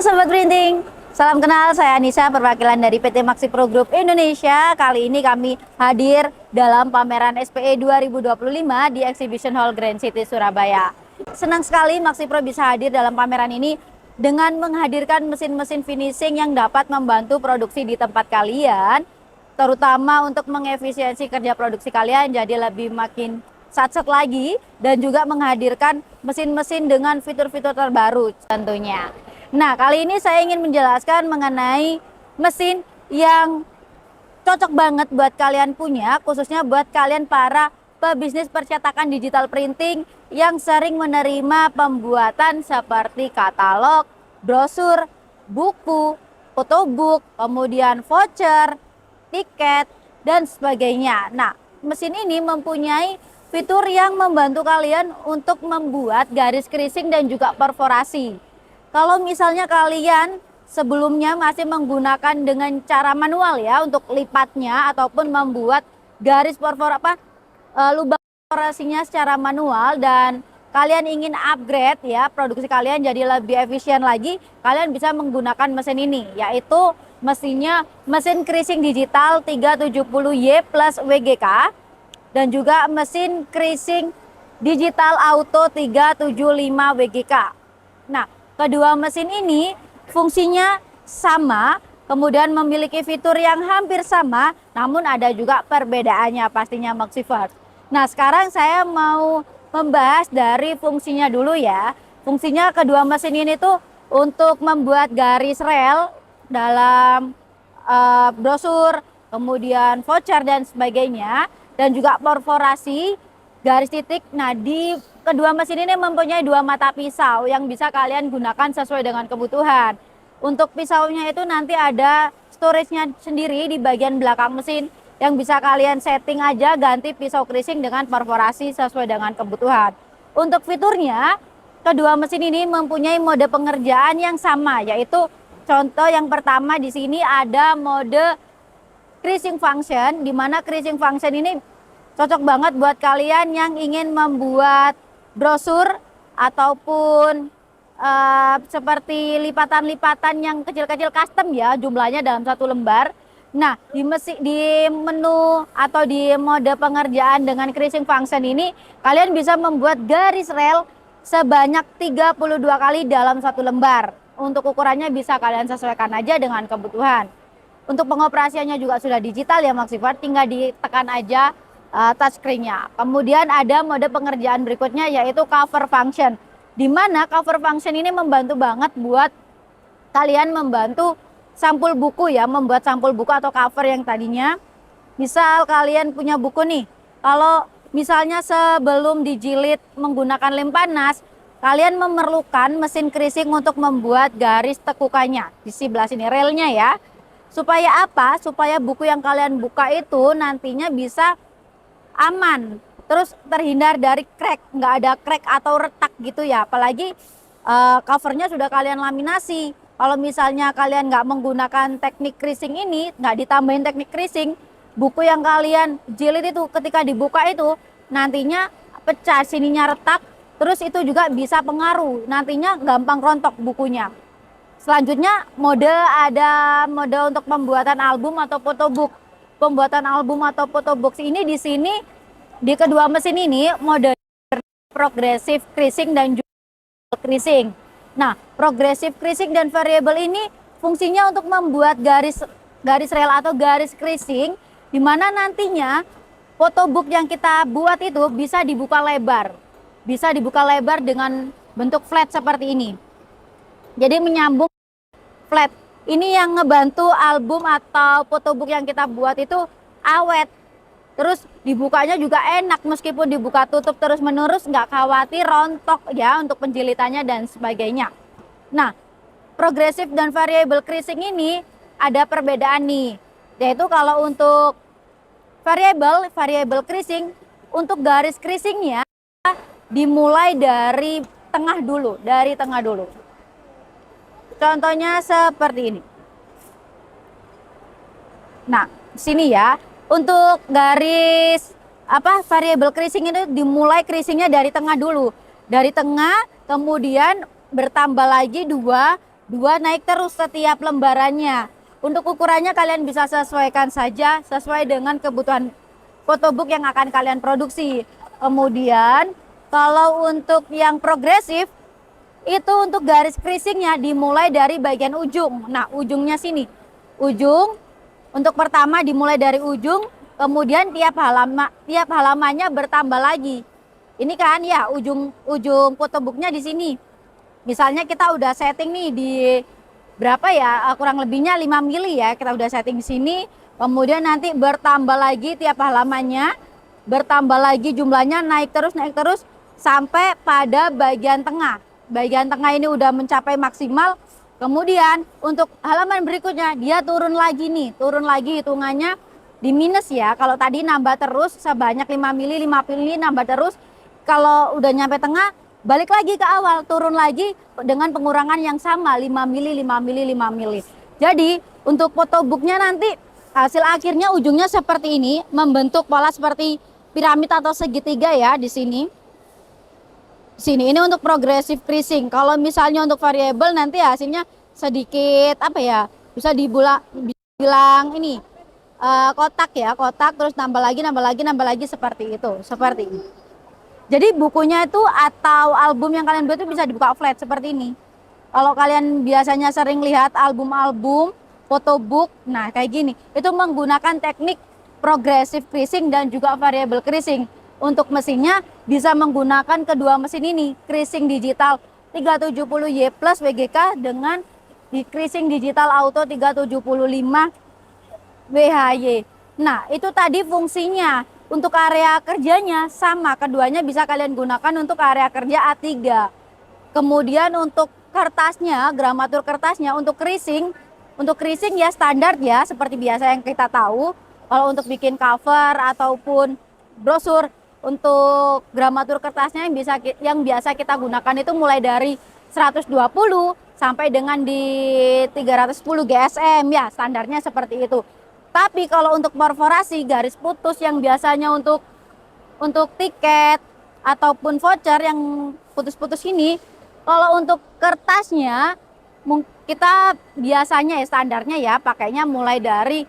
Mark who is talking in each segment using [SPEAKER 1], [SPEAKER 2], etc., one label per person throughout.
[SPEAKER 1] Sobat Printing, salam kenal, saya Anissa, perwakilan dari PT Maxi Pro Group Indonesia. Kali ini kami hadir dalam pameran SPE 2025 di Exhibition Hall Grand City, Surabaya. Senang sekali Maxi Pro bisa hadir dalam pameran ini dengan menghadirkan mesin-mesin finishing yang dapat membantu produksi di tempat kalian, terutama untuk mengefisiensi kerja produksi kalian jadi lebih makin satset lagi, dan juga menghadirkan mesin-mesin dengan fitur-fitur terbaru tentunya. Nah, kali ini saya ingin menjelaskan mengenai mesin yang cocok banget buat kalian punya, khususnya buat kalian para pebisnis percetakan digital printing yang sering menerima pembuatan seperti katalog, brosur, buku, photobook, kemudian voucher, tiket, dan sebagainya. Nah, mesin ini mempunyai fitur yang membantu kalian untuk membuat garis creasing dan juga perforasi. Kalau misalnya kalian sebelumnya masih menggunakan dengan cara manual ya untuk lipatnya ataupun membuat garis lubang perforasinya secara manual, dan kalian ingin upgrade ya produksi kalian jadi lebih efisien lagi, kalian bisa menggunakan mesin ini, yaitu mesinnya mesin creasing digital 370Y plus WGK dan juga mesin creasing digital auto 375 WGK. Nah, kedua mesin ini fungsinya sama, kemudian memiliki fitur yang hampir sama, namun ada juga perbedaannya pastinya Maxivert. Nah, sekarang saya mau membahas dari fungsinya dulu ya. Fungsinya kedua mesin ini tuh untuk membuat garis rel dalam brosur, kemudian voucher dan sebagainya, dan juga perforasi garis titik. Nah, di kedua mesin ini mempunyai dua mata pisau yang bisa kalian gunakan sesuai dengan kebutuhan. Untuk pisaunya itu nanti ada storage-nya sendiri di bagian belakang mesin yang bisa kalian setting aja ganti pisau creasing dengan perforasi sesuai dengan kebutuhan. Untuk fiturnya, kedua mesin ini mempunyai mode pengerjaan yang sama, yaitu contoh yang pertama di sini ada mode creasing function, di mana creasing function ini cocok banget buat kalian yang ingin membuat brosur ataupun seperti lipatan-lipatan yang kecil-kecil custom ya, jumlahnya dalam satu lembar. Nah, di menu atau di mode pengerjaan dengan creasing function ini, kalian bisa membuat garis rel sebanyak 32 kali dalam satu lembar. Untuk ukurannya bisa kalian sesuaikan aja dengan kebutuhan. Untuk pengoperasiannya juga sudah digital ya Maxivert, tinggal ditekan aja touchscreen-nya. Kemudian ada mode pengerjaan berikutnya, yaitu cover function, di mana cover function ini membantu banget buat kalian membantu sampul buku ya, membuat sampul buku atau cover yang tadinya misal kalian punya buku nih, kalau misalnya sebelum dijilid menggunakan lem panas, kalian memerlukan mesin creasing untuk membuat garis tekukannya di sebelah sini relnya ya. Supaya apa? Supaya buku yang kalian buka itu nantinya bisa aman, terus terhindar dari crack, nggak ada crack atau retak gitu ya. Apalagi covernya sudah kalian laminasi. Kalau misalnya kalian nggak menggunakan teknik creasing ini, nggak ditambahin teknik creasing, buku yang kalian jilid itu ketika dibuka itu nantinya pecah, sininya retak, terus itu juga bisa pengaruh, nantinya gampang rontok bukunya. Selanjutnya ada mode untuk pembuatan album atau photobook. pembuatan album atau photobox ini di sini di kedua mesin ini mode progressive creasing dan juga creasing. Nah, progressive creasing dan variable ini fungsinya untuk membuat garis rel atau garis creasing di mana nantinya photobook yang kita buat itu bisa dibuka lebar. Bisa dibuka lebar dengan bentuk flat seperti ini. Jadi menyambung flat. Ini yang ngebantu album atau photobook yang kita buat itu awet. Terus dibukanya juga enak meskipun dibuka tutup terus menerus, nggak khawatir rontok ya untuk penjilitannya dan sebagainya. Nah, progressive dan variable creasing ini ada perbedaan nih. Yaitu kalau untuk variable creasing, untuk garis creasingnya dimulai dari tengah dulu, Contohnya seperti ini. Nah, sini ya. Untuk garis variable creasing itu dimulai creasingnya dari tengah dulu. Dari tengah, kemudian bertambah lagi dua naik terus setiap lembarannya. Untuk ukurannya kalian bisa sesuaikan saja sesuai dengan kebutuhan photobook yang akan kalian produksi. Kemudian kalau untuk yang progresif itu untuk garis creasingnya dimulai dari bagian ujung. Nah, ujungnya sini. Ujung untuk pertama dimulai dari ujung, kemudian tiap halamannya bertambah lagi. Ini kan ya ujung photobooknya di sini. Misalnya kita udah setting nih di berapa ya, kurang lebihnya 5 mili ya, kita udah setting di sini. Kemudian nanti bertambah lagi tiap halamannya, bertambah lagi jumlahnya, naik terus sampai pada bagian tengah. Bagian tengah ini udah mencapai maksimal. Kemudian untuk halaman berikutnya dia turun lagi hitungannya di minus ya. Kalau tadi nambah terus sebanyak 5 mili nambah terus. Kalau udah nyampe tengah balik lagi ke awal, turun lagi dengan pengurangan yang sama 5 mili. Jadi untuk photobooknya nanti hasil akhirnya ujungnya seperti ini, membentuk pola seperti piramid atau segitiga ya di sini. Sini ini untuk progressive creasing. Kalau misalnya untuk variable nanti hasilnya sedikit bisa dibilang ini kotak terus nambah lagi seperti itu, seperti ini. Jadi bukunya itu atau album yang kalian buat itu bisa dibuka flat seperti ini. Kalau kalian biasanya sering lihat album photobook, nah kayak gini, itu menggunakan teknik progressive creasing dan juga variable creasing. Untuk mesinnya bisa menggunakan kedua mesin ini, creasing digital 370Y plus WGK dengan di creasing digital auto 375 WHY. Nah, itu tadi fungsinya. Untuk area kerjanya sama, keduanya bisa kalian gunakan untuk area kerja A3. Kemudian untuk kertasnya, gramatur kertasnya untuk creasing ya standar ya seperti biasa yang kita tahu. Kalau untuk bikin cover ataupun brosur, untuk gramatur kertasnya yang biasa kita gunakan itu mulai dari 120 sampai dengan di 310 GSM ya, standarnya seperti itu. Tapi kalau untuk perforasi garis putus yang biasanya untuk tiket ataupun voucher yang putus-putus ini, kalau untuk kertasnya kita biasanya ya standarnya ya pakainya mulai dari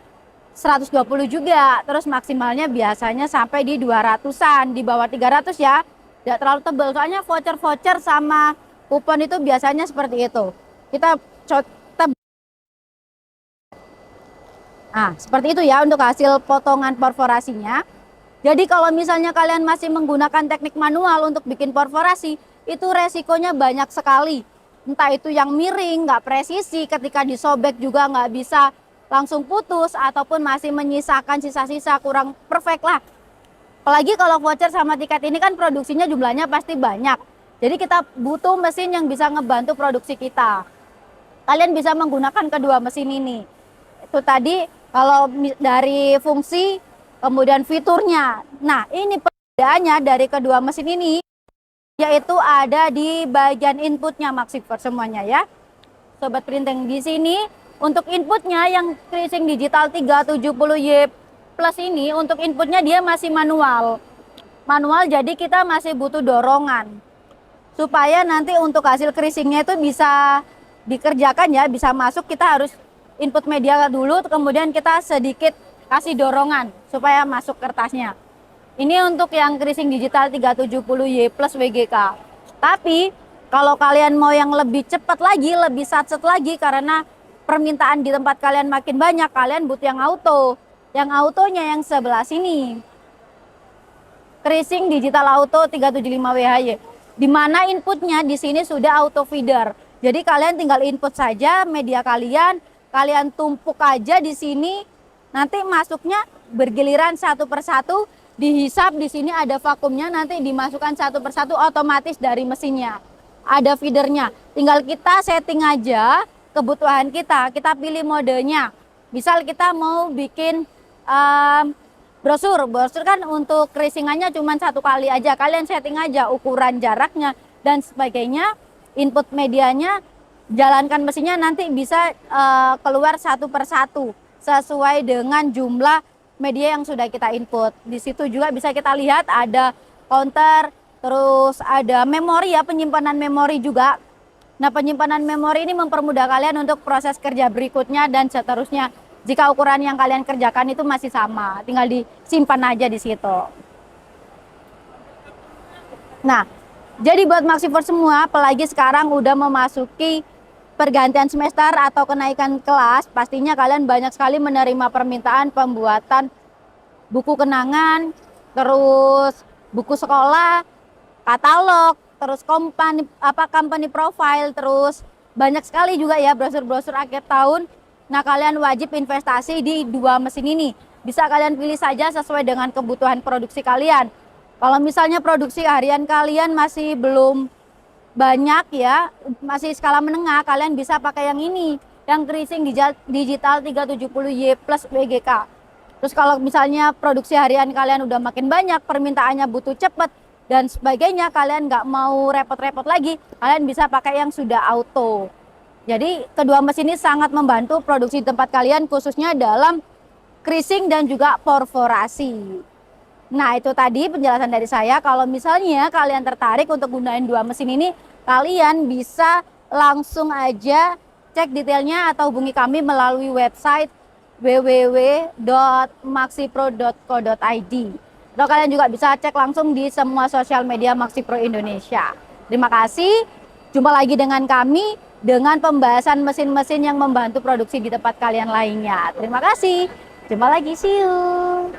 [SPEAKER 1] 120 juga, terus maksimalnya biasanya sampai di 200-an, di bawah 300 ya, tidak terlalu tebal, soalnya voucher sama kupon itu biasanya seperti itu. Kita seperti itu ya untuk hasil potongan perforasinya. Jadi kalau misalnya kalian masih menggunakan teknik manual untuk bikin perforasi, itu resikonya banyak sekali. Entah itu yang miring, nggak presisi, ketika disobek juga nggak bisa langsung putus, ataupun masih menyisakan sisa-sisa kurang perfect lah. Apalagi kalau voucher sama tiket ini kan produksinya jumlahnya pasti banyak. Jadi kita butuh mesin yang bisa ngebantu produksi kita. Kalian bisa menggunakan kedua mesin ini. Itu tadi kalau dari fungsi, kemudian fiturnya. Nah, ini perbedaannya dari kedua mesin ini, yaitu ada di bagian inputnya Maxiver semuanya ya. Sobat printing di sini. Untuk inputnya yang creasing digital 370Y plus ini, untuk inputnya dia masih manual. Jadi kita masih butuh dorongan. Supaya nanti untuk hasil creasingnya itu bisa dikerjakan ya, bisa masuk, kita harus input media dulu, kemudian kita sedikit kasih dorongan supaya masuk kertasnya. Ini untuk yang creasing digital 370Y plus WGK. Tapi kalau kalian mau yang lebih cepat lagi, lebih satset lagi karena permintaan di tempat kalian makin banyak, kalian butuh yang auto. Yang autonya yang sebelah sini. Creasing digital auto 375WHY. Di mana inputnya di sini sudah auto feeder. Jadi kalian tinggal input saja media kalian, kalian tumpuk aja di sini. Nanti masuknya bergiliran satu persatu, dihisap di sini ada vakumnya, nanti dimasukkan satu persatu otomatis dari mesinnya. Ada feedernya. Tinggal kita setting aja kebutuhan kita pilih modenya. Misal kita mau bikin brosur kan untuk creasingannya cuma satu kali aja, kalian setting aja ukuran jaraknya dan sebagainya, input medianya, jalankan mesinnya, nanti bisa keluar satu persatu sesuai dengan jumlah media yang sudah kita input. Di situ juga bisa kita lihat ada counter, terus ada memori ya, penyimpanan memori juga. Nah, penyimpanan memori ini mempermudah kalian untuk proses kerja berikutnya dan seterusnya. Jika ukuran yang kalian kerjakan itu masih sama, tinggal disimpan aja di situ. Nah, jadi buat Maxifor semua, apalagi sekarang udah memasuki pergantian semester atau kenaikan kelas, pastinya kalian banyak sekali menerima permintaan pembuatan buku kenangan, terus buku sekolah, katalog, terus company profile, terus banyak sekali juga ya brosur-brosur akhir tahun. Nah, kalian wajib investasi di dua mesin ini. Bisa kalian pilih saja sesuai dengan kebutuhan produksi kalian. Kalau misalnya produksi harian kalian masih belum banyak ya, masih skala menengah, kalian bisa pakai yang ini, yang creasing digital 370Y plus WGK. Terus kalau misalnya produksi harian kalian udah makin banyak, permintaannya butuh cepet dan sebagainya, kalian nggak mau repot-repot lagi, kalian bisa pakai yang sudah auto. Jadi kedua mesin ini sangat membantu produksi tempat kalian, khususnya dalam creasing dan juga perforasi. Nah, itu tadi penjelasan dari saya. Kalau misalnya kalian tertarik untuk gunain dua mesin ini, kalian bisa langsung aja cek detailnya atau hubungi kami melalui website www.maxipro.co.id. Atau kalian juga bisa cek langsung di semua sosial media Maxipro Indonesia. Terima kasih. Jumpa lagi dengan kami dengan pembahasan mesin-mesin yang membantu produksi di tempat kalian lainnya. Terima kasih. Jumpa lagi. See you.